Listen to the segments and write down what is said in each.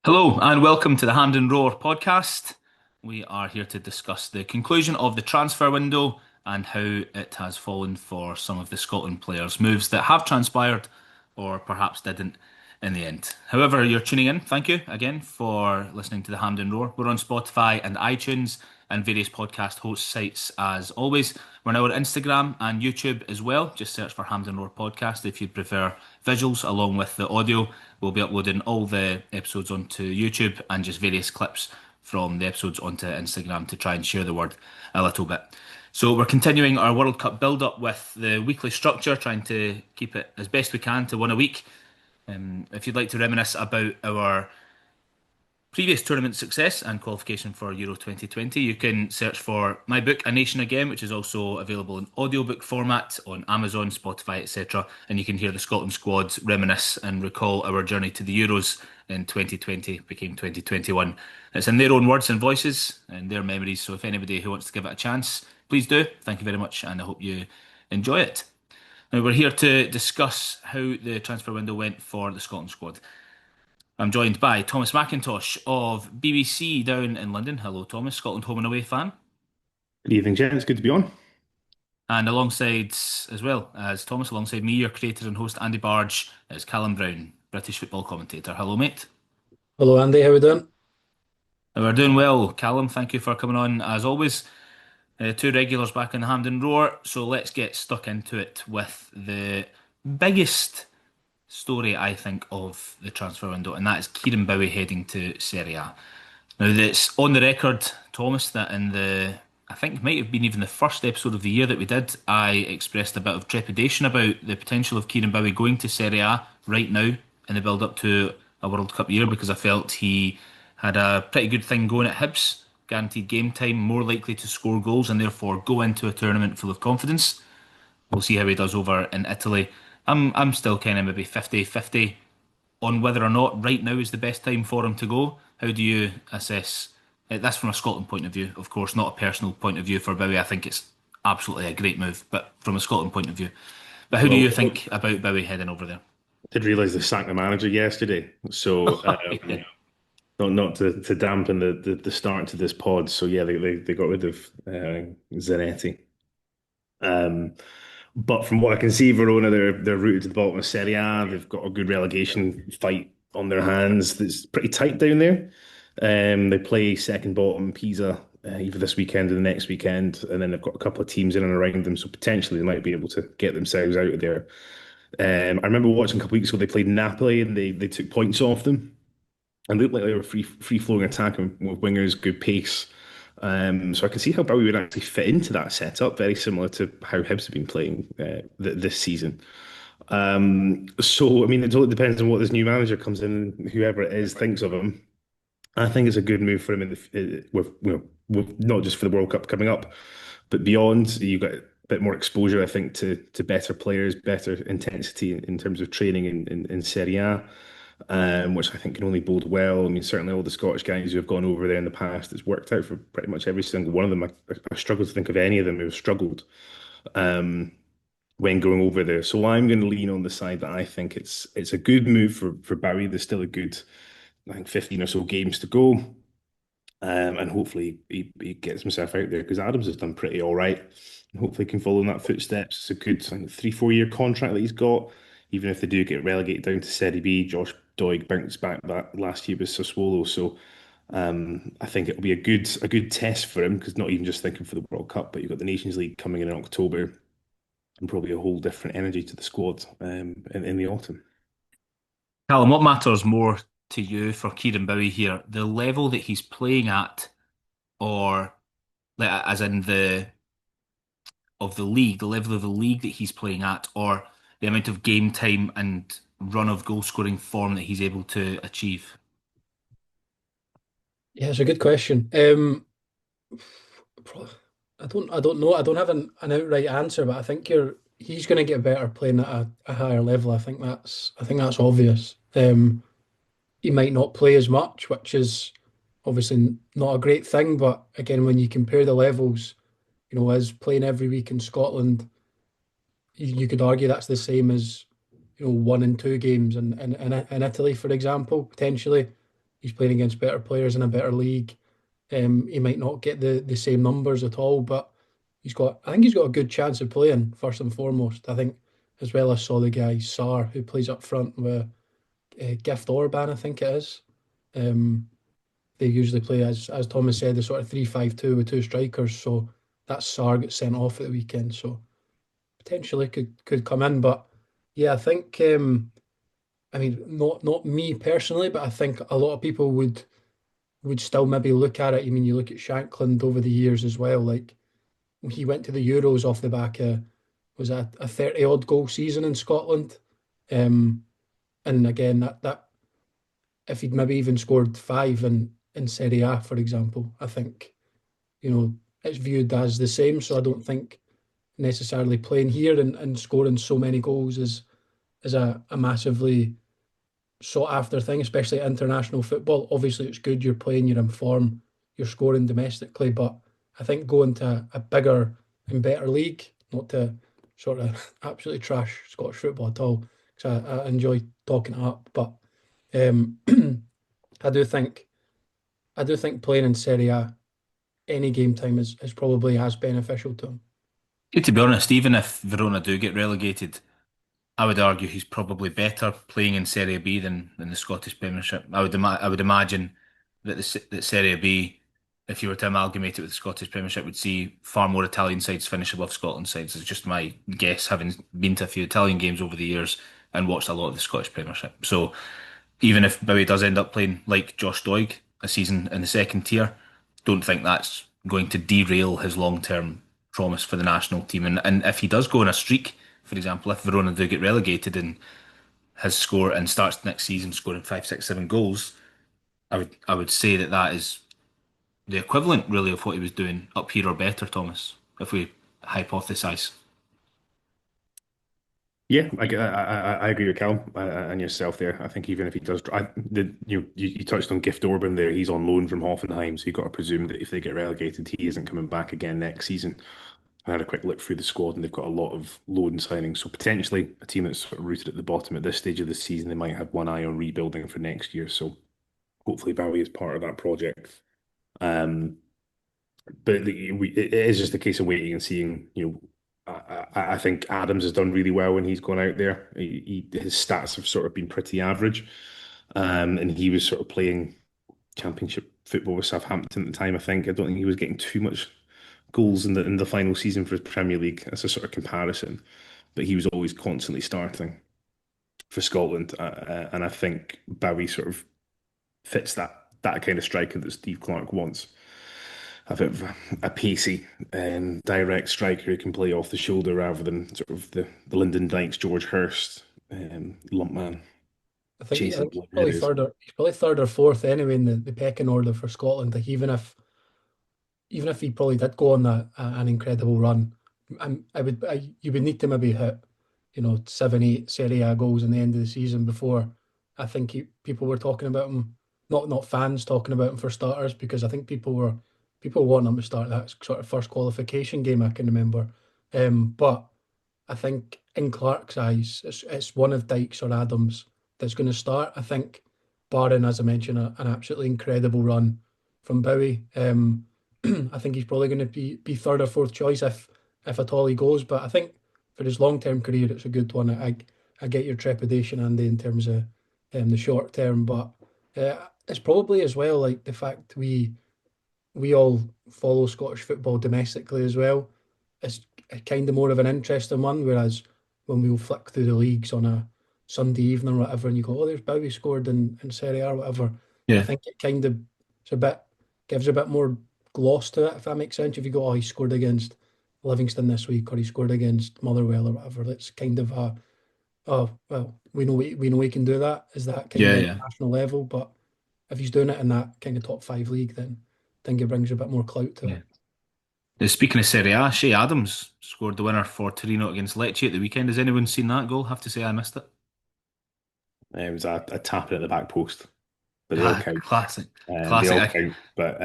Hello and welcome to the Hampden Roar Podcast. We are here to discuss the conclusion of the transfer window and how it has fallen for some of the Scotland players' moves that have transpired or perhaps didn't in the end. However, you're tuning in. Thank you again for listening to the Hampden Roar. We're on Spotify and iTunes and various podcast host sites as always. We're now on Instagram and YouTube as well. Just search for Hampden Roar Podcast if you prefer visuals along with the audio. We'll be uploading all the episodes onto YouTube and just various clips from the episodes onto Instagram to try and share the word a little bit. So we're continuing our World Cup build-up with the weekly structure, trying to keep it as best we can to one a week. If you'd like to reminisce about our previous tournament success and qualification for Euro 2020, you can search for my book, A Nation Again, which is also available in audiobook format on Amazon, Spotify, etc. And you can hear the Scotland squad reminisce and recall our journey to the Euros in 2020, became 2021. It's in their own words and voices and their memories. So if anybody who wants to give it a chance, please do. Thank you very much, and I hope you enjoy it. Now, we're here to discuss how the transfer window went for the Scotland squad. I'm joined by Thomas Mackintosh of BBC down in London. Hello, Thomas, Scotland home and away fan. Good evening, gents. Good to be on. And alongside, as well as Thomas, alongside me, your creator and host Andy Bargh, is Calum Brown, British football commentator. Hello, mate. Hello, Andy. How we doing? We're doing well, Callum. Thank you for coming on as always. Two regulars back in the Hampden Roar, so let's get stuck into it with the biggest story, I think, of the transfer window, and that is Kieron Bowie heading to Serie A. Now, that's on the record, Thomas, that in I think it might have been even the first episode of the year that we did, I expressed a bit of trepidation about the potential of Kieron Bowie going to Serie A right now in the build up to a World Cup year because I felt he had a pretty good thing going at Hibs, guaranteed game time, more likely to score goals and therefore go into a tournament full of confidence. We'll see how he does over in Italy. I'm still kind of maybe 50-50 on whether or not right now is the best time for him to go. How do you assess that's from a Scotland point of view, of course, not a personal point of view for Bowie. I think it's absolutely a great move, but from a Scotland point of view. But how do Well, you think about Bowie heading over there? I did realise they sacked the manager yesterday, so Yeah. not to dampen the start to this pod. So yeah, they got rid of Zanetti. Um, but from what I can see, Verona they're rooted to the bottom of Serie A. They've got a good relegation fight on their hands. It's pretty tight down there. They play second bottom Pisa either this weekend or the next weekend, and then they've got a couple of teams in and around them, so potentially they might be able to get themselves out of there. I remember watching a couple of weeks ago they played Napoli and they took points off them and looked like they were free flowing attacking with wingers, good pace. So I can see how Bowie would actually fit into that setup, very similar to how Hibs have been playing this season. So I mean, it totally depends on what this new manager comes in, whoever it is, thinks of him. I think it's a good move for him with not just for the World Cup coming up, but beyond. You got a bit more exposure, I think, to better players, better intensity in terms of training in Serie A, which I think can only bode well. I mean, certainly all the Scottish guys who have gone over there in the past, it's worked out for pretty much every single one of them. I struggle to think of any of them who have struggled when going over there. So I'm going to lean on the side that I think it's a good move for Barry. There's still a good, I think, 15 or so games to go. And hopefully he gets himself out there because Adams has done pretty all right. And hopefully he can follow in that footsteps. It's a good, I think, 3-4 year contract that he's got. Even if they do get relegated down to Serie B, Josh Doig bounced back that last year with Sassuolo. So I think it'll be a good test for him because not even just thinking for the World Cup, but you've got the Nations League coming in October and probably a whole different energy to the squad in the autumn. Callum, what matters more to you for Kieron Bowie here? The level that he's playing at, or like, as in the league, the level of the league that he's playing at, or the amount of game time and run of goal scoring form that he's able to achieve? Yeah, it's a good question. I don't know. I don't have an outright answer, but I think he's going to get better playing at a higher level. I think that's obvious. He might not play as much, which is obviously not a great thing. But again, when you compare the levels, as playing every week in Scotland, you could argue that's the same as 1 and 2 games in Italy, for example, potentially. he's playing against better players in a better league. He might not get the same numbers at all, but I think he's got a good chance of playing first and foremost. I think as well. I saw the guy Sar who plays up front with Gift Orban, I think it is. Um, they usually play as Thomas said, the sort of 3-5-2 with two strikers. So that Sar gets sent off at the weekend, so potentially could come in. But yeah, I think I mean not me personally, but I think a lot of people would still maybe look at it. I mean, you look at Shankland over the years as well. Like he went to the Euros off the back of was that a 30 odd goal season in Scotland. Um, and again, that if he'd maybe even scored five in Serie A, for example, I think it's viewed as the same. So I don't think necessarily playing here and scoring so many goals is a massively sought after thing, especially international football. Obviously, it's good you're playing, you're in form, you're scoring domestically, but I think going to a bigger and better league, not to sort of absolutely trash Scottish football at all, because I enjoy talking it up, but um, I do think playing in Serie A any game time is probably as beneficial to him. Yeah, to be honest, even if Verona do get relegated, I would argue he's probably better playing in Serie B than the Scottish Premiership. I would imagine that that Serie B, if you were to amalgamate it with the Scottish Premiership, would see far more Italian sides finish above Scotland sides. It's just my guess, having been to a few Italian games over the years and watched a lot of the Scottish Premiership. So even if Bowie does end up playing like Josh Doig a season in the second tier, don't think that's going to derail his long-term promise for the national team. And if he does go on a streak, for example, if Verona do get relegated and his score and starts next season scoring five, six, seven goals, I would say that is the equivalent really of what he was doing up here or better, Thomas, if we hypothesize. Yeah, I agree with Cal and yourself there. I think even if he does, you touched on Gift Orban there. He's on loan from Hoffenheim, so you've got to presume that if they get relegated, he isn't coming back again next season. I had a quick look through the squad, and they've got a lot of loan signings. So potentially a team that's sort of rooted at the bottom at this stage of the season, they might have one eye on rebuilding for next year. So hopefully Bowie is part of that project. Um, but it is just a case of waiting and seeing. I think Adams has done really well when he's gone out there. His stats have sort of been pretty average, and he was sort of playing Championship football with Southampton at the time. I don't think he was getting too much goals in the final season for his Premier League as a sort of comparison, but he was always constantly starting for Scotland, and I think Bowie sort of fits that kind of striker that Steve Clarke wants. A bit of a pacey and direct striker who can play off the shoulder rather than sort of the Lyndon Dykes, George Hurst lump man I chasing think headers. he's probably third or fourth anyway in the pecking order for Scotland. Like even if he probably did go on an incredible run, you would need to maybe hit 7, 8 Serie A goals in the end of the season before I think people were talking about him. Not fans talking about him for starters, because I think people want him to start that sort of first qualification game I can remember. But I think in Clark's eyes, it's one of Dykes or Adams that's going to start. I think, barring, as I mentioned, an absolutely incredible run from Bowie. I think he's probably going to be third or fourth choice if at all he goes. But I think for his long term career, it's a good one. I get your trepidation, Andy, in terms of the short term, but it's probably as well like the fact we all follow Scottish football domestically as well. It's kind of more of an interesting one, whereas when we'll flick through the leagues on a Sunday evening or whatever, and you go, oh, there's Bowie scored in Serie A or whatever. I Yeah. think it kind of it's a bit gives a bit more gloss to it, if that makes sense. If you go, oh, he scored against Livingston this week, or he scored against Motherwell or whatever, it's kind of a oh well, we know he can do that. Is that kind of Yeah, yeah. international level? But if he's doing it in that kind of top five league, then I think it brings a bit more clout to it. Yeah. Speaking of Serie A, Shea Adams scored the winner for Torino against Lecce at the weekend. Has anyone seen that goal? Have to say I missed it. It was a tapping at the back post, but they all Ah, count. classic, They all classic. count. But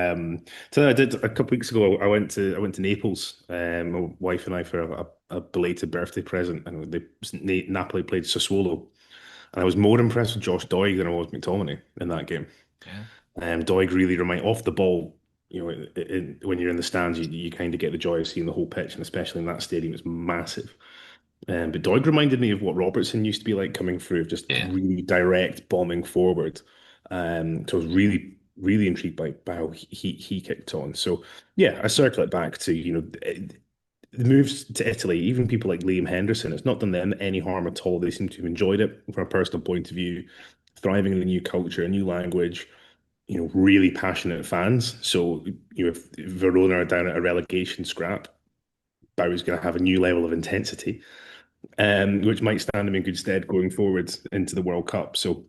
so I did a couple weeks ago. I went to Naples. My wife and I for a belated birthday present, and Napoli played Sassuolo, and I was more impressed with Josh Doig than I was McTominay in that game. Yeah. Doig really remind off the ball. When you're in the stands, you kind of get the joy of seeing the whole pitch, and especially in that stadium, it's massive. But Doig reminded me of what Robertson used to be like coming through, just Yeah. really direct bombing forward. So I was really, really intrigued by how he kicked on. So yeah, I circle it back to, the moves to Italy, even people like Liam Henderson, it's not done them any harm at all. They seem to have enjoyed it from a personal point of view, thriving in a new culture, a new language, really passionate fans. So, if Verona are down at a relegation scrap, Bowie's going to have a new level of intensity, which might stand him in good stead going forward into the World Cup. So,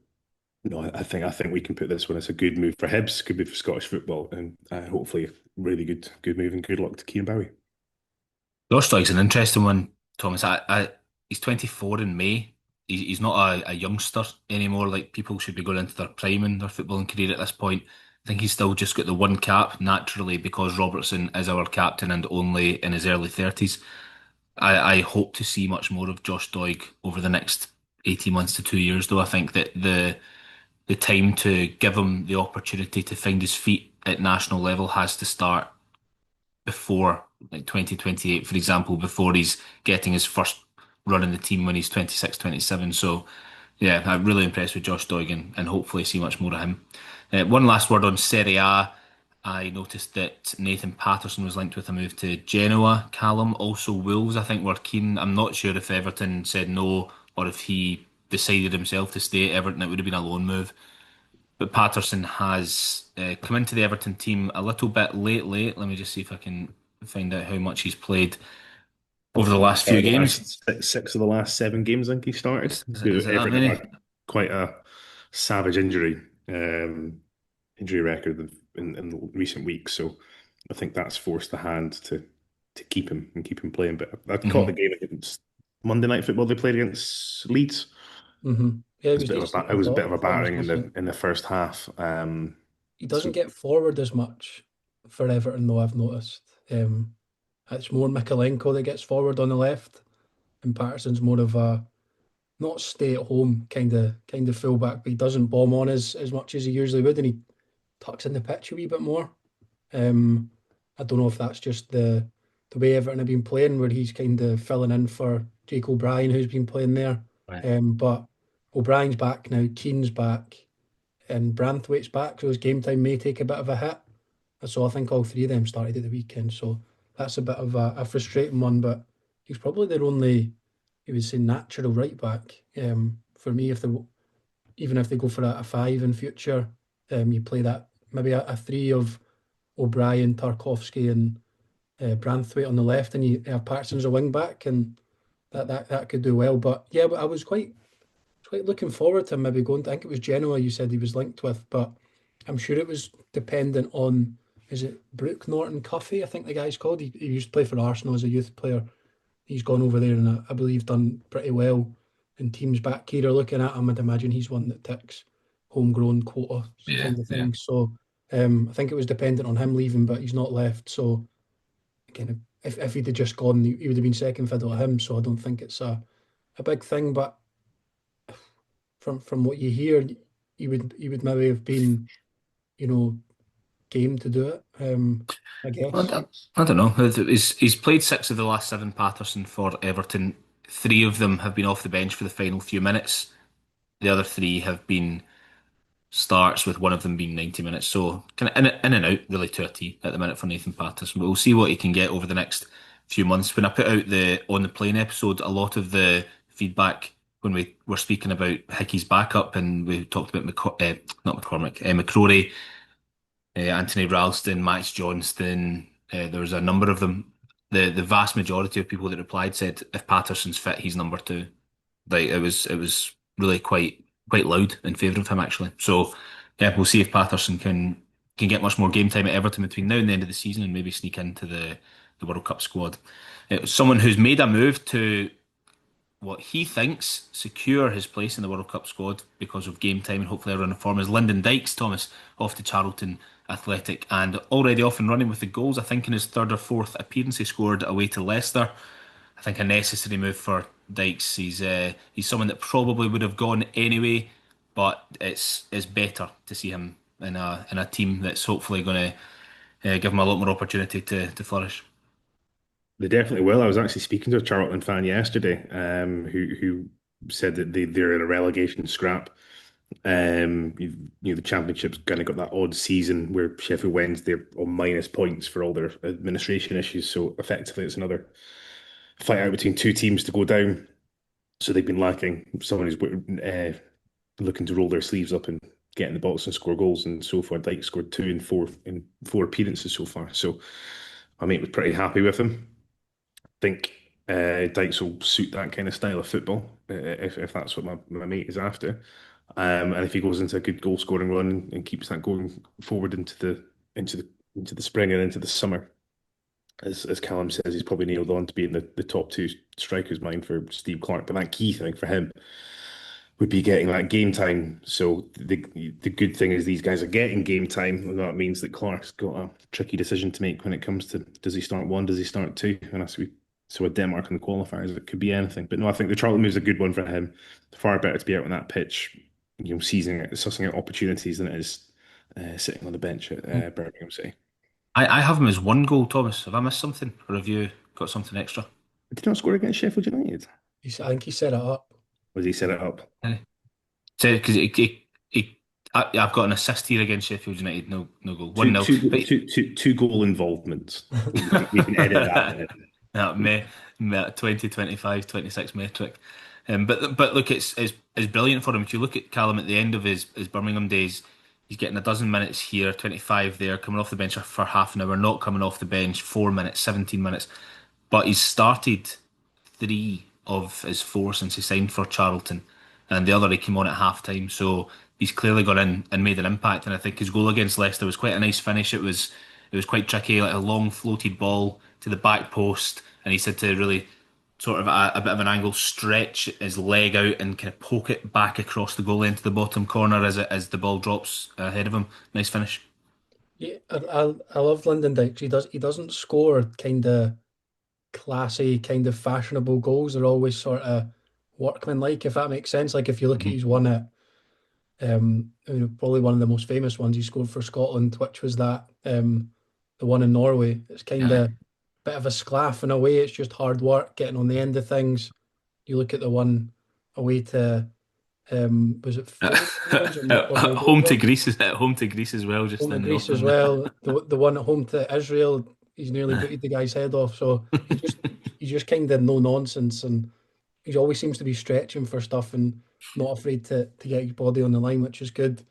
no, I think we can put this one as a good move for Hibs, good move for Scottish football, and hopefully really good move and good luck to Kieron Bowie. Josh Doig's an interesting one, Thomas. He's 24 in May. He's not a youngster anymore. Like people should be going into their prime in their footballing career at this point. I think he's still just got the one cap naturally because Robertson is our captain and only in his early 30s. I hope to see much more of Josh Doig over the next 18 months to 2 years, though. I think that the time to give him the opportunity to find his feet at national level has to start before like 2028, for example, before he's getting his first run in the team when he's 26, 27. So, yeah, I'm really impressed with Josh Doig and hopefully see much more of him. One last word on Serie A. I noticed that Nathan Patterson was linked with a move to Genoa. Calum, also Wolves, I think were keen. I'm not sure if Everton said no or if he decided himself to stay at Everton. It would have been a loan move. But Patterson has come into the Everton team a little bit lately. Let me just see if I can find out how much he's played over the last few Started the games. last six of the last 7 games, I think he started. Is it that Everton have many? had quite a savage injury record in recent weeks, so I think that's forced the hand to keep him and keep him playing. But I caught the Hmm. game against Monday Night Football they played against Leeds. Yeah, he It was was a bit of decent. it I was a bit thought of a form was battering in the decent. first half. He doesn't So get forward as much for Everton, though, I've noticed. It's more Mikalenko that gets forward on the left, and Patterson's more of a not stay at home kind of fullback, but he doesn't bomb on as much as he usually would, and he tucks in the pitch a wee bit more. Um, I don't know if that's just the way Everton have been playing, where he's kind of filling in for Jake O'Brien, who's been playing there. Right. But O'Brien's back now, Keane's back, and Branthwaite's back, so his game time may take a bit of a hit. So I think all three of them started at the weekend, so that's a bit of a frustrating one. But he's probably their only, you would say, natural right back. For me, if they even if they go for a five in future, you play that maybe a three of O'Brien, Tarkovsky, and Branthwaite on the left, and you have Patterson as a wing back, and that could do well. But yeah, but I was quite looking forward to him maybe going. I think it was Genoa you said he was linked with, but I'm sure it was dependent on, is it Brooke Norton Cuffy? I think the guy's called. He used to play for Arsenal as a youth player. He's gone over there and I believe done pretty well. And teams back here are looking at him. I'd imagine he's one that ticks homegrown quota Yeah, kind of yeah. thing. So I think it was dependent on him leaving, but he's not left. So again, if he'd have just gone, he would have been second fiddle to him. So I don't think it's a big thing. But from what you hear, he would maybe have been, you know, game to do it. I I guess. don't, I don't know. He's played 6 of the last 7, Patterson, for Everton. 3 of them have been off the bench for the final few minutes. The other 3 have been starts, with one of them being 90 minutes. So kind of in and out really to a T at the minute for Nathan Patterson. But we'll see what he can get over the next few months. When I put out the on the plane episode, a lot of the feedback when we were speaking about Hickey's backup and we talked about not McCormick, McCrory, Anthony Ralston, Max Johnston. There was a number of them. The vast majority of people that replied said if Patterson's fit, he's number 2. Like it was really quite loud in favour of him actually. So yeah, we'll see if Patterson can get much more game time at Everton between now and the end of the season and maybe sneak into the World Cup squad. Someone who's made a move to what he thinks secure his place in the World Cup squad because of game time and hopefully a run of form is Lyndon Dykes, Thomas, off to Charlton Athletic and already off and running with the goals. I think in his third or fourth appearance he scored away to Leicester. I think a necessary move for Dykes. He's someone that probably would have gone anyway, but it's better to see him in a team that's hopefully going to give him a lot more opportunity to flourish. They definitely will. I was actually speaking to a Charlton fan yesterday, who said that they're in a relegation scrap. The Championship's kind of got that odd season where Sheffield Wednesday are on minus points for all their administration issues. So effectively, it's another fight out between two teams to go down. So they've been lacking someone who's looking to roll their sleeves up and get in the box and score goals. And so far, Dykes scored two in four appearances so far. So my mate was pretty happy with him. I think Dykes will suit that kind of style of football if that's what my mate is after. And if he goes into a good goal scoring run and keeps that going forward into the spring and into the summer, as Callum says, he's probably nailed on to being the top two strikers mind for Steve Clarke. But that key thing for him would be getting that game time. So the good thing is these guys are getting game time, and that means that Clark's got a tricky decision to make when it comes to, does he start one, does he start two? And so with Denmark in the qualifiers, it could be anything. But no, I think the Charlton move is a good one for him. Far better to be out on that pitch, sussing out opportunities than it is sitting on the bench at Birmingham City. I have him as one goal, Thomas. Have I missed something? Or have you got something extra? Did he not score against Sheffield United? I think he set it up. Was he set it up? So, because I've got an assist here against Sheffield United, no goal, Two, 1-0. two, But two, two goal involvements. We can edit that in. May 2025 26 metric. But look, it's brilliant for him. If you look at Callum at the end of his Birmingham days, he's getting a dozen minutes here, 25 there, coming off the bench for half an hour, not coming off the bench, 4 minutes, 17 minutes. But he's started 3 of his 4 since he signed for Charlton, and the other he came on at half time. So he's clearly gone in and made an impact. And I think his goal against Leicester was quite a nice finish. It was quite tricky, like a long floated ball to the back post, and he said to really sort of a bit of an angle, stretch his leg out and kind of poke it back across the goal into the bottom corner as the ball drops ahead of him. Nice finish. Yeah, I love Lyndon Dykes. He doesn't score kind of classy, kind of fashionable goals. They're always sort of workmanlike, if that makes sense. Like if you look at Mhm. his one at probably one of the most famous ones he scored for Scotland, which was that the one in Norway. It's kind Yeah. of bit of a sclaff in a way. It's just hard work getting on the end of things. You look at the one away to was it Finland or Home to Moldova? Greece at home to Greece as well, just Home to in the Greece as offing. well. The one at home to Israel, he's nearly booted the guy's head off. So he's just kind of no nonsense, and he always seems to be stretching for stuff and not afraid to get his body on the line, which is good.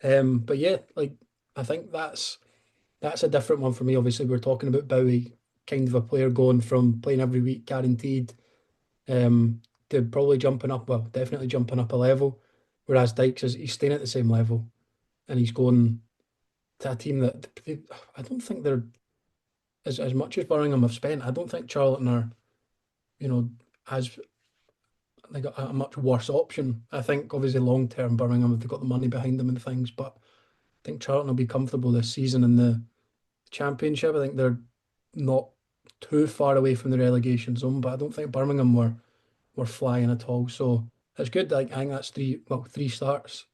But yeah, like I think that's a different one for me. Obviously, we're talking about Bowie, kind of a player going from playing every week guaranteed, to probably jumping up, well, definitely jumping up a level. Whereas Dykes he's staying at the same level, and he's going to a team that I don't think they're as much as Birmingham have spent. I don't think Charlton are, you know, as like a much worse option. I think obviously long term Birmingham they've got the money behind them and things, but I think Charlton will be comfortable this season in the Championship. I think they're not too far away from the relegation zone, but I don't think Birmingham were flying at all. So it's good. Like I think that's three starts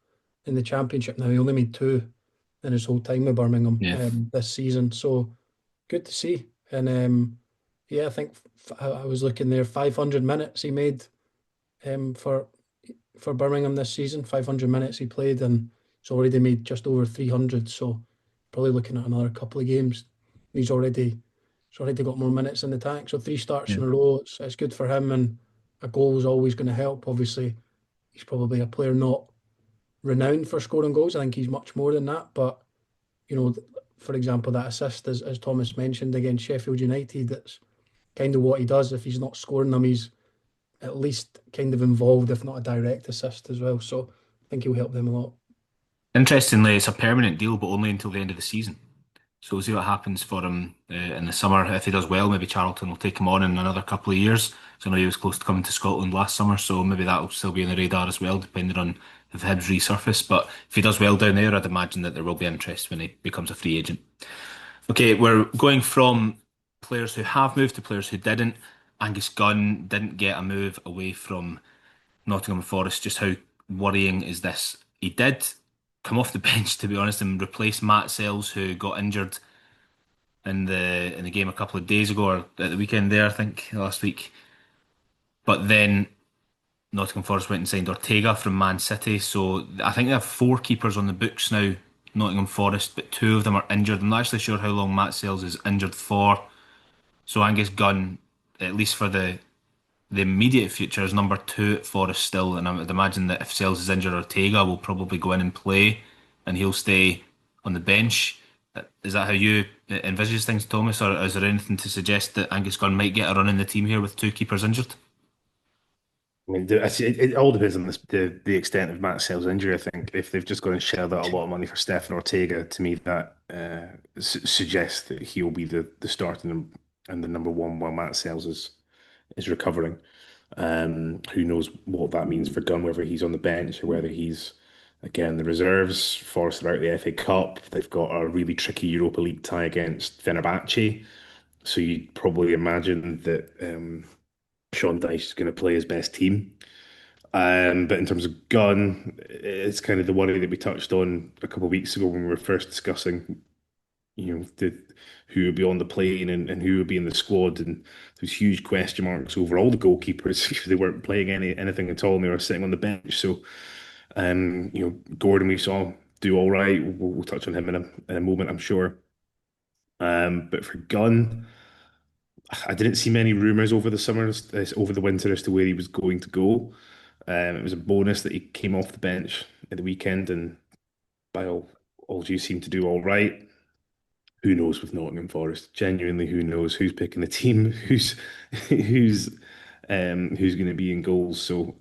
in the Championship now. He only made 2 in his whole time with Birmingham Yeah. this season. So good to see. And yeah, I think I was looking there. 500 minutes he made for Birmingham this season. 500 minutes he played, and he's already made just over 300. So probably looking at another couple of games. He's already got more minutes in the tank. So 3 starts Yeah. in a row. It's good for him, and a goal is always going to help. Obviously, he's probably a player not renowned for scoring goals. I think he's much more than that. But for example, that assist, as Thomas mentioned against Sheffield United, that's kind of what he does. If he's not scoring them, he's at least kind of involved, if not a direct assist as well. So I think he'll help them a lot. Interestingly, it's a permanent deal, but only until the end of the season. So we'll see what happens for him in the summer. If he does well, maybe Charlton will take him on in another couple of years. So I know he was close to coming to Scotland last summer, so maybe that'll still be on the radar as well, depending on if Hibs resurface. But if he does well down there, I'd imagine that there will be interest when he becomes a free agent. Okay, we're going from players who have moved to players who didn't. Angus Gunn didn't get a move away from Nottingham Forest. Just how worrying is this? He did. come off the bench, to be honest, and replace Matt Sells, who got injured in the game a couple of days ago or at the weekend there, I think last week. But then Nottingham Forest went and signed Ortega from Man City, so I think they have four keepers on the books now. Nottingham Forest, but two of them are injured. I'm not actually sure how long Matt Sells is injured for. So Angus Gunn, at least for the immediate future, is number two at Forest still, and I would imagine that if Sells is injured, Ortega will probably go in and play, and he'll stay on the bench. Is that how you envisage things, Thomas, or is there anything to suggest that Angus Gunn might get a run in the team here with two keepers injured? I mean, it all depends on the extent of Matt Sale's injury. I think if they've just gone and shelled out a lot of money for Stefan Ortega, to me that suggests that he'll be the starting and the number one while Matt Sales is recovering. Who knows what that means for Gunn, whether he's on the bench or whether he's again the reserves. Forest are out the FA Cup. They've got a really tricky Europa League tie against Fenerbahce, so you'd probably imagine that Sean Dyche is going to play his best team. But in terms of Gunn, it's kind of the worry that we touched on a couple of weeks ago when we were first discussing, who would be on the plane and who would be in the squad, and there's huge question marks over all the goalkeepers because they weren't playing anything at all and they were sitting on the bench. So, Gordon we saw do all right. We'll touch on him in a moment, I'm sure. But for Gunn, I didn't see many rumours over the summer, over the winter, as to where he was going to go. It was a bonus that he came off the bench at the weekend, and by all due seemed to do all right. Who knows with Nottingham Forest? Genuinely, who knows who's picking the team, who's going to be in goals? So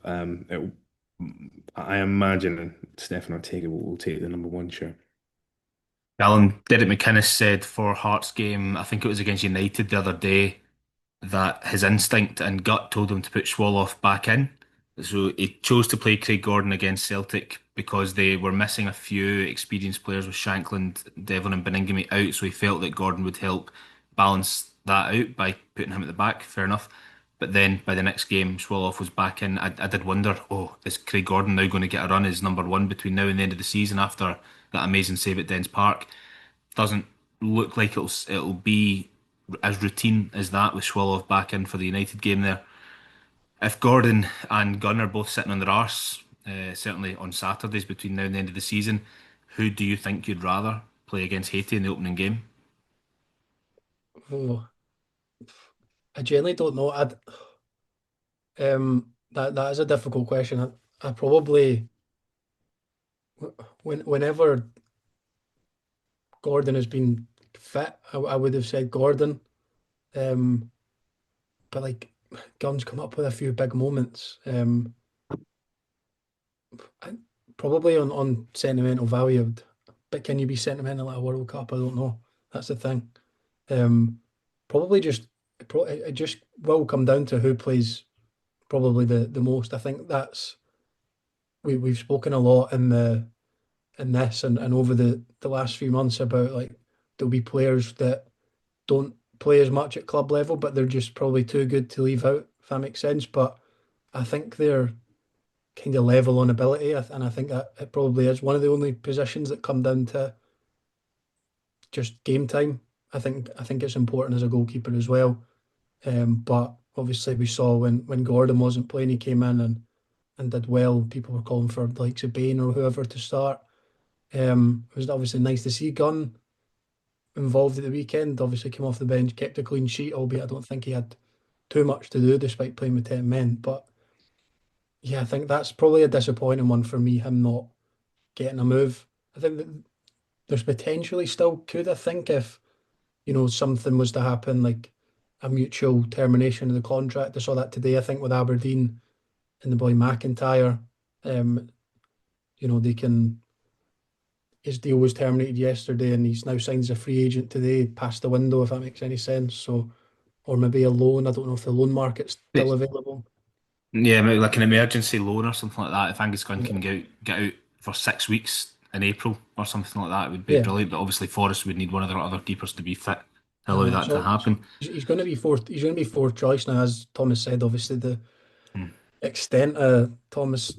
I imagine Stefan Ortega will take the number one shirt. Alan Derek McInnes said for Hearts game, I think it was against United the other day, that his instinct and gut told him to put Swallow back in. So he chose to play Craig Gordon against Celtic because they were missing a few experienced players with Shankland, Devlin, and Beningame out. So he felt that Gordon would help balance that out by putting him at the back. Fair enough. But then by the next game, Swallow was back in. I did wonder, is Craig Gordon now going to get a run as number one between now and the end of the season after that amazing save at Dens Park? Doesn't look like it'll be as routine as that with Swallow back in for the United game there. If Gordon and Gunn are both sitting on their arse, certainly on Saturdays between now and the end of the season, who do you think you'd rather play against Haiti in the opening game? Oh, I genuinely don't know. That is a difficult question. I probably whenever Gordon has been fit, I would have said Gordon. But like Gunn's come up with a few big moments. Probably on sentimental value, but can you be sentimental at a World Cup? I don't know. That's the thing. Probably it just will come down to who plays probably the most. I think that's we've spoken a lot in this and over the last few months about like there'll be players that don't play as much at club level, but they're just probably too good to leave out, if that makes sense. But I think they're kind of level on ability, and I think that it probably is one of the only positions that come down to just game time. I think it's important as a goalkeeper as well. But obviously we saw when Gordon wasn't playing, he came in and did well. People were calling for the likes of Bain or whoever to start. It was obviously nice to see Gunn involved at the weekend. Obviously came off the bench, kept a clean sheet, albeit I don't think he had too much to do despite playing with 10 men. But yeah, I think that's probably a disappointing one for me, him not getting a move. I think that there's potentially still could, I think, if, something was to happen, like a mutual termination of the contract. I saw that today, I think, with Aberdeen and the boy McIntyre. They can. His deal was terminated yesterday, and he's now signed as a free agent today, past the window, if that makes any sense. So, or maybe a loan. I don't know if the loan market's still available. Yeah, maybe like an emergency loan or something like that. If Angus Gunn Yeah. can get out for 6 weeks in April or something like that, it would be Yeah. brilliant. But obviously, Forest would need one of their other keepers to be fit to allow that to So happen. he's going to be fourth. He's going to be fourth choice now, as Thomas said. Obviously, the Hmm. extent of Thomas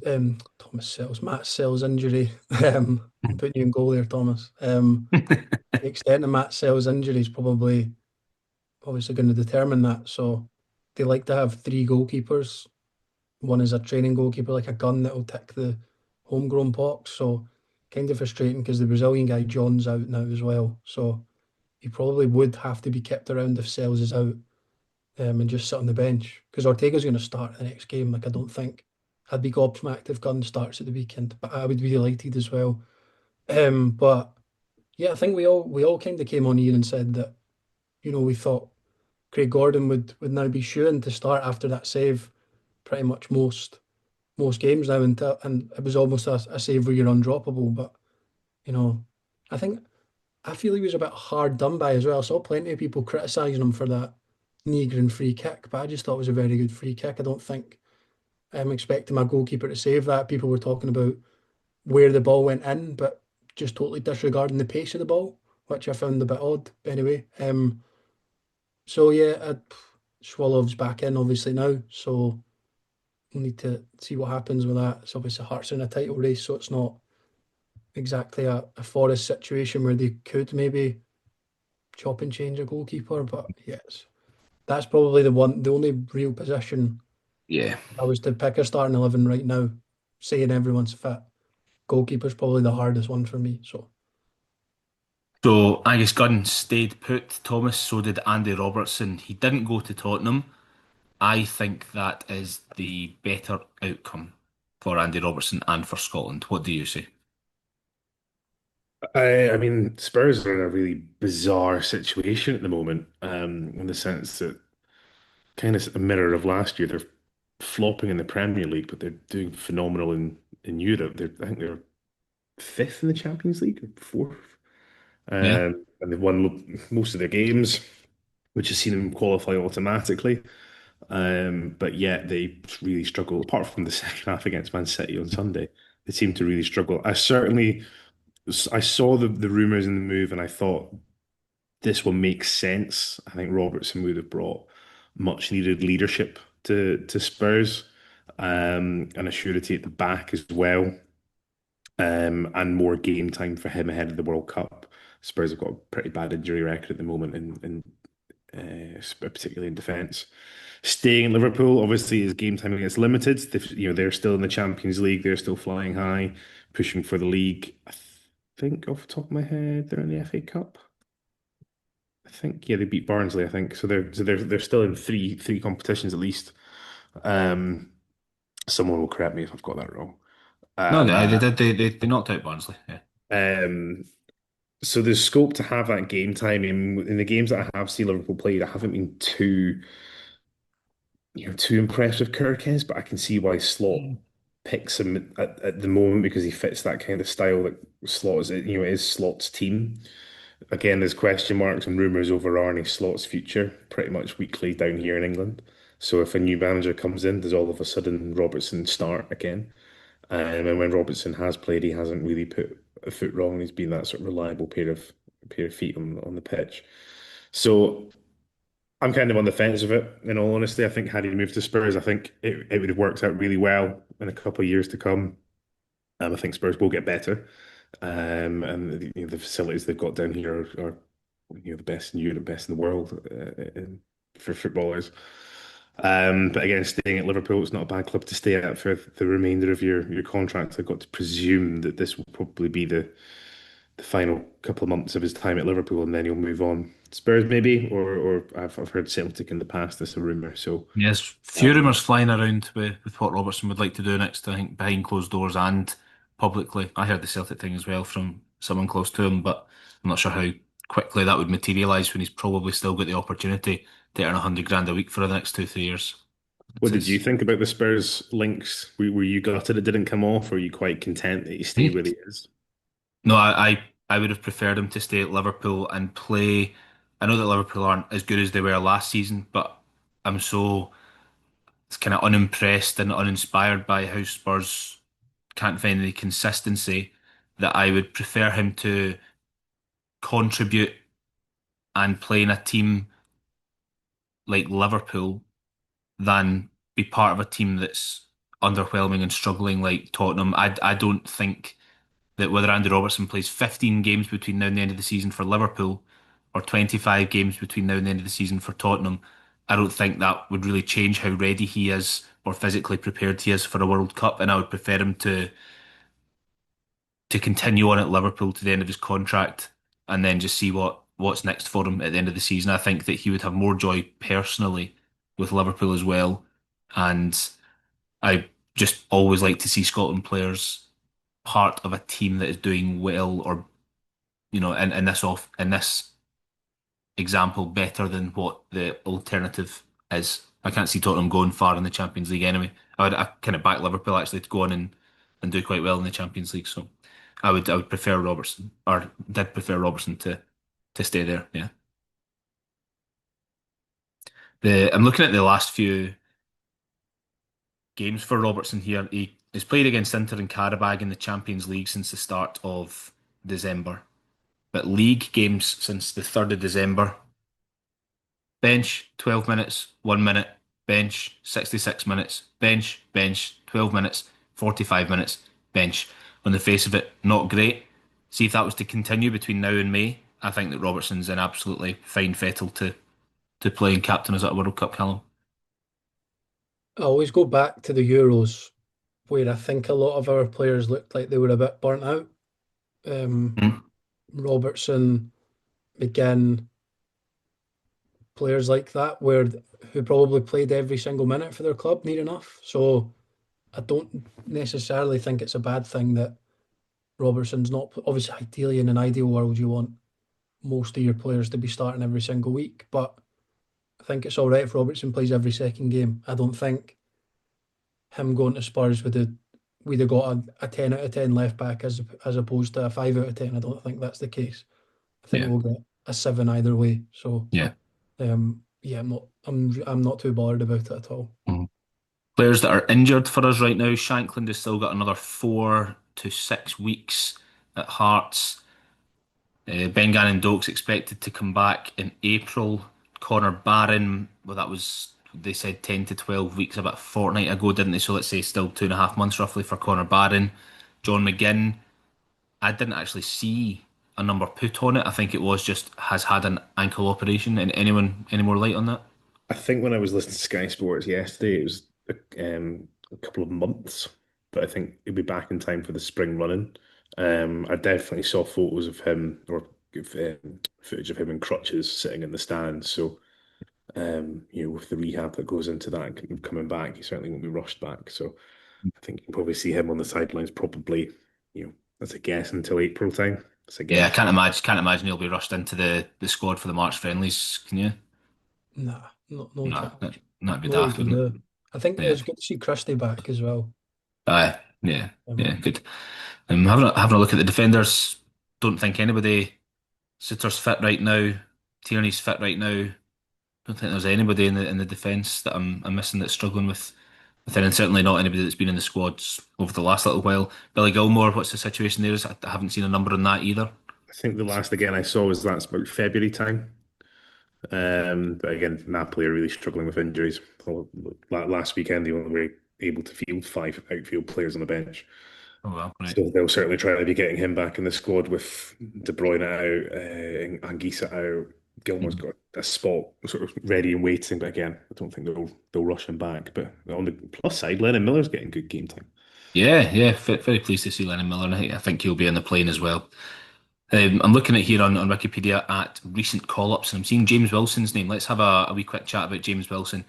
Sells, Matt Sells injury, putting you in goal there, Thomas. The extent of Matt Sells injury is probably obviously going to determine that. So they like to have three goalkeepers. One is a training goalkeeper, like a gun that will tick the homegrown box. So kind of frustrating because the Brazilian guy John's out now as well. So he probably would have to be kept around if Sells is out, and just sit on the bench because Ortega's going to start the next game. Like I don't think I'd be gobsmacked if Gunn starts at the weekend, but I would be delighted as well. But yeah, I think we all kind of came on here and said that we thought Craig Gordon would now be shooing to start after that save pretty much most games now, and it was almost a save where you're undroppable. But you know, I think I feel he was a bit hard done by as well. I saw plenty of people criticising him for that Negrin free kick, but I just thought it was a very good free kick. I don't think I'm expecting my goalkeeper to save that. People were talking about where the ball went in, but just totally disregarding the pace of the ball, which I found a bit odd. Anyway, so yeah, Schwollov's back in obviously now, so we'll need to see what happens with that. It's obviously Hearts are in a title race, so it's not exactly a Forest situation where they could maybe chop and change a goalkeeper. But yes, that's probably the only real position. Yeah. If I was to pick a starting 11 right now, saying everyone's fit, goalkeeper's probably the hardest one for me. So So Angus Gunn stayed put, Thomas. So did Andy Robertson. He didn't go to Tottenham. I think that is the better outcome for Andy Robertson and for Scotland. What do you say? I mean, Spurs are in a really bizarre situation at the moment, in the sense that kind of a mirror of last year. They're flopping in the Premier League, but they're doing phenomenal in Europe. I think they're fifth in the Champions League or fourth, Yeah. and they've won most of their games, which has seen them qualify automatically. But yet they really struggle. Apart from the second half against Man City on Sunday, they seem to really struggle. I saw the rumors in the move, and I thought this will make sense. I think Robertson would have brought much needed leadership to Spurs, and a surety at the back as well, and more game time for him ahead of the World Cup. Spurs have got a pretty bad injury record at the moment, particularly in defence. Staying in Liverpool, obviously, his game time gets limited. They're still in the Champions League. They're still flying high, pushing for the league. I think off the top of my head, they're in the FA Cup. I think yeah, they beat Barnsley. I think so. They're still in three competitions at least. Um, Someone will correct me if I've got that wrong. No, Um, they did. They knocked out Barnsley. Yeah. um, so there's scope to have that game time in the games that I have seen Liverpool played. I haven't been too impressed with Kirkes, but I can see why Slot picks him at the moment because he fits that kind of style that Slot is. It is Slot's team. Again, there's question marks and rumours over Arne Slot's future pretty much weekly down here in England. So if a new manager comes in, does all of a sudden Robertson start again? And when Robertson has played, he hasn't really put a foot wrong. He's been that sort of reliable pair of feet on the pitch. So I'm kind of on the fence of it, in all honesty. I think had he moved to Spurs, I think it would have worked out really well in a couple of years to come. I think Spurs will get better. And the facilities they've got down here are the best in Europe, best in the world for footballers. But again, staying at Liverpool, it's not a bad club to stay at for the remainder of your contract. I've got to presume that this will probably be the final couple of months of his time at Liverpool, and then he'll move on. Spurs maybe, or I've heard Celtic in the past. That's a rumor. So Yes, few um, rumours flying around with what Robertson would like to do next. I think behind closed doors and publicly. I heard the Celtic thing as well from someone close to him, but I'm not sure how quickly that would materialise when he's probably still got the opportunity to earn 100 grand a week for the next 2 3 years. what did you It's think about the Spurs links? Were you gutted it didn't come off, or are you quite content that he stayed where he is? No, I would have preferred him to stay at Liverpool and play. I know that Liverpool aren't as good as they were last season, but I'm so kind of unimpressed and uninspired by how Spurs can't find any consistency that I would prefer him to contribute and play in a team like Liverpool than be part of a team that's underwhelming and struggling like Tottenham. I don't think that whether Andy Robertson plays 15 games between now and the end of the season for Liverpool or 25 games between now and the end of the season for Tottenham, I don't think that would really change how ready he is or physically prepared he is for a World Cup. And I would prefer him to continue on at Liverpool to the end of his contract and then just see what's next for him at the end of the season. I think that he would have more joy personally with Liverpool as well. And I just always like to see Scotland players part of a team that is doing well or in this example better than what the alternative is. I can't see Tottenham going far in the Champions League anyway. I kind of back Liverpool actually to go on and do quite well in the Champions League. So I would prefer Robertson or did prefer Robertson to stay there. Yeah. I'm looking at the last few games for Robertson here. He has played against Inter and Qarabağ in the Champions League since the start of December. But league games since the 3rd of December. Bench, 12 minutes, 1 minute. Bench, 66 minutes. Bench, 12 minutes, 45 minutes. Bench. On the face of it, not great. See if that was to continue between now and May. I think that Robertson's an absolutely fine fettle to play and captain us at a World Cup, Callum. I always go back to the Euros where I think a lot of our players looked like they were a bit burnt out. Mm. Robertson, McGinn, players like that who probably played every single minute for their club near enough. So I don't necessarily think it's a bad thing that Robertson's not. Obviously, ideally in an ideal world, you want most of your players to be starting every single week, but I think it's all right if Robertson plays every second game. I don't think him going to Spurs we'd have got a 10 out of 10 left back as opposed to a 5 out of 10. I don't think that's the case. I think Yeah. we'll get a 7 either way. So Yeah. yeah, I'm not too bothered about it at all. Mm. Players that are injured for us right now, Shankland has still got another 4 to 6 weeks at Hearts. Ben Gannon Dokes expected to come back in April. Connor Barron, well, that was, they said 10 to 12 weeks about a fortnight ago, didn't they? So let's say still 2.5 months roughly for Connor Barron. John McGinn, I didn't actually see a number put on it. I think it was just has had an ankle operation. And any more light on that? I think when I was listening to Sky Sports yesterday, it was a couple of months, but I think he'll be back in time for the spring running. I definitely saw photos of him or footage of him in crutches sitting in the stands. So, with the rehab that goes into that coming back, he certainly won't be rushed back. So, I think you'll probably see him on the sidelines probably, that's a guess until April time. That's a Yeah, I guess. can't imagine he'll be rushed into the squad for the March friendlies. Can you? Nah, no No, chance. that'd be No way daft, to wouldn't do. I think it? it Yeah. was good to see Christie back as well. Yeah, yeah, Um, good. Having a look at the defenders. Don't think anybody. Sitter's fit right now. Tierney's fit right now. Don't think there's anybody in the defence that I'm missing that's struggling within, and certainly not anybody that's been in the squads over the last little while. Billy Gilmore, what's the situation there? I haven't seen a number on that either. I think the last again I saw was that's about February time. But again, Napoli are really struggling with injuries. Last weekend, they only were able to field 5 outfield players on the bench. Oh well, right. So they'll certainly try to be getting him back in the squad with De Bruyne out, Anguissa out. Gilmore's got a spot sort of ready and waiting, but again, I don't think they'll rush him back. But on the plus side, Lennon Miller's getting good game time. Yeah, yeah, very pleased to see Lennon Miller. And I think he'll be in the plane as well. I'm looking at here on Wikipedia at recent call-ups, and I'm seeing James Wilson's name. Let's have a wee quick chat about James Wilson.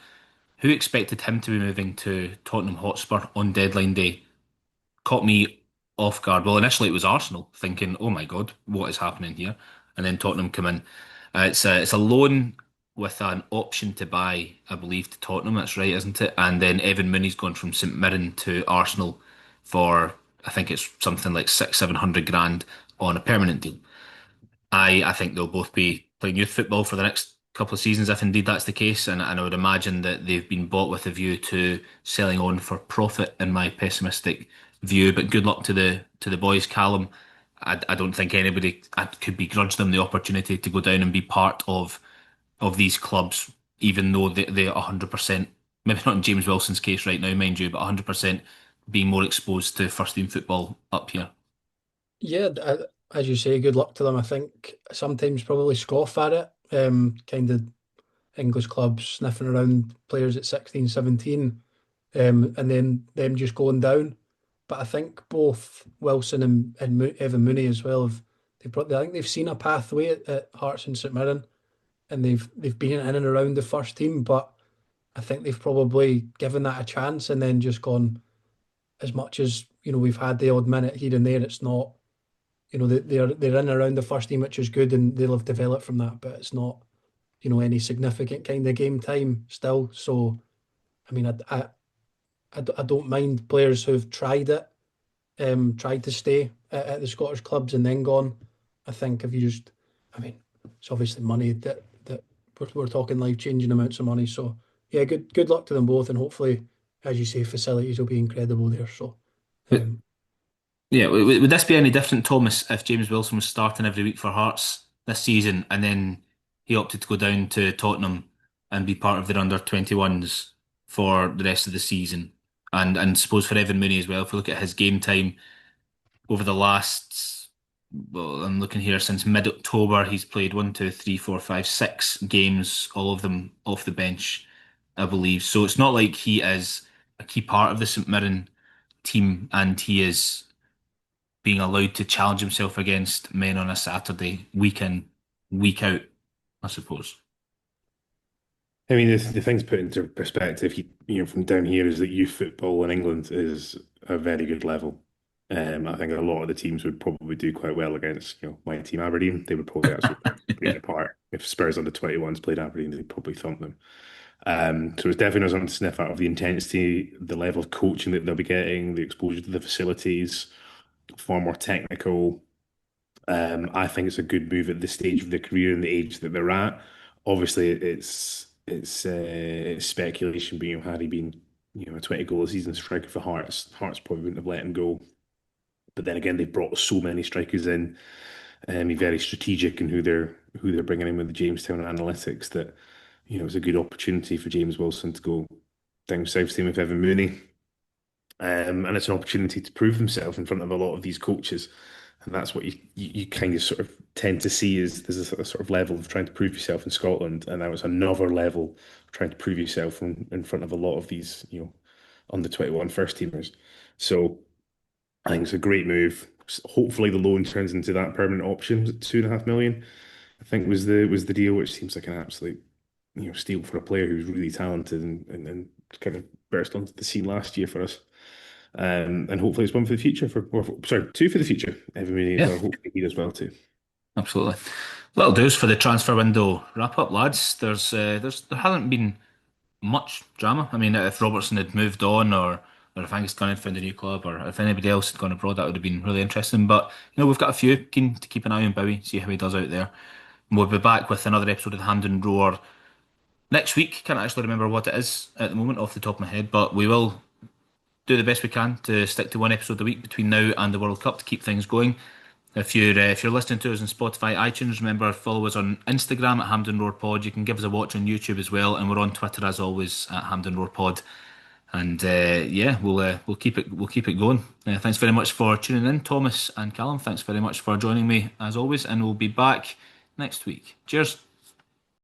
Who expected him to be moving to Tottenham Hotspur on deadline day? Caught me off guard. Well, initially it was Arsenal, thinking, "Oh my God, what is happening here?" And then Tottenham come in. It's a loan with an option to buy, I believe, to Tottenham. That's right, isn't it? And then Evan Mooney's gone from St Mirren to Arsenal for I think it's something like 600-700 grand on a permanent deal. I think they'll both be playing youth football for the next couple of seasons, if indeed that's the case. And I would imagine that they've been bought with a view to selling on for profit, in my pessimistic view. But good luck to the boys, Callum. I don't think anybody could begrudge them the opportunity to go down and be part of these clubs, even though they 100% maybe not in James Wilson's case right now, mind you, but 100% being more exposed to first team football up here. Yeah, as you say, good luck to them. I think sometimes probably scoff at it. Kind of English clubs sniffing around players at 16, 17, and then them just going down. But I think both Wilson and Evan Mooney as well I think they've seen a pathway at Hearts and St Mirren, and they've been in and around the first team. But I think they've probably given that a chance and then just gone, as much as we've had the odd minute here and there. It's not, they're in and around the first team, which is good, and they'll have developed from that. But it's not any significant kind of game time still. So I mean, I don't mind players who've tried it, tried to stay at the Scottish clubs and then gone. I think if you just, I mean, it's obviously money that we're talking life changing amounts of money. So yeah, good luck to them both, and hopefully, as you say, facilities will be incredible there. So But um, yeah, would this be any different, Thomas, if James Wilson was starting every week for Hearts this season and then he opted to go down to Tottenham and be part of their under 21s for the rest of the season? And suppose for Evan Mooney as well, if we look at his game time over the last, well, I'm looking here since mid-October, he's played 6 games, all of them off the bench, I believe. So it's not like he is a key part of the St Mirren team and he is being allowed to challenge himself against men on a Saturday, week in, week out, I suppose. I mean, the things put into perspective, from down here is that youth football in England is a very good level. I think a lot of the teams would probably do quite well against, my team Aberdeen. They would probably absolutely break Yeah. it apart. If Spurs under 21s played Aberdeen, they'd probably thump them. So it's definitely something to sniff out of the intensity, the level of coaching that they'll be getting, the exposure to the facilities, far more technical. I think it's a good move at this stage of their career and the age that they're at. Obviously, it's speculation, but Harry being a 20 goal a season striker for Hearts probably wouldn't have let him go. But then again, they've brought so many strikers in, and be very strategic in who they're bringing in with the Jamestown analytics that it's a good opportunity for James Wilson to go down south team with Evan Mooney. And it's an opportunity to prove himself in front of a lot of these coaches. And that's what you kind of sort of tend to see is there's a sort of level of trying to prove yourself in Scotland. And now it's another level of trying to prove yourself in front of a lot of these, under 21 first teamers. So I think it's a great move. Hopefully the loan turns into that permanent option. Was it 2.5 million? I think was the deal, which seems like an absolute steal for a player who's really talented and kind of burst onto the scene last year for us. And hopefully it's one for the future sorry, two for the future. Evan Mooney as Yeah, well. Hopefully he does well too. absolutely. That'll do us for the transfer window wrap up, lads. There hasn't been much drama. I mean, if Robertson had moved on, or if Angus Gunn had found a new club, or if anybody else had gone abroad, that would have been really interesting. But we've got a few keen to keep an eye on Bowie, see how he does out there. And we'll be back with another episode of the Hampden Roar next week. Can't actually remember what it is at the moment off the top of my head, but we will do the best we can to stick to one episode a week between now and the World Cup to keep things going. If you're listening to us on Spotify, iTunes, remember follow us on Instagram at Hampden Roar Pod. You can give us a watch on YouTube as well, and we're on Twitter as always at Hampden Roar Pod. And yeah, we'll keep it going. Thanks very much for tuning in, Thomas and Callum. Thanks very much for joining me as always, and we'll be back next week. Cheers.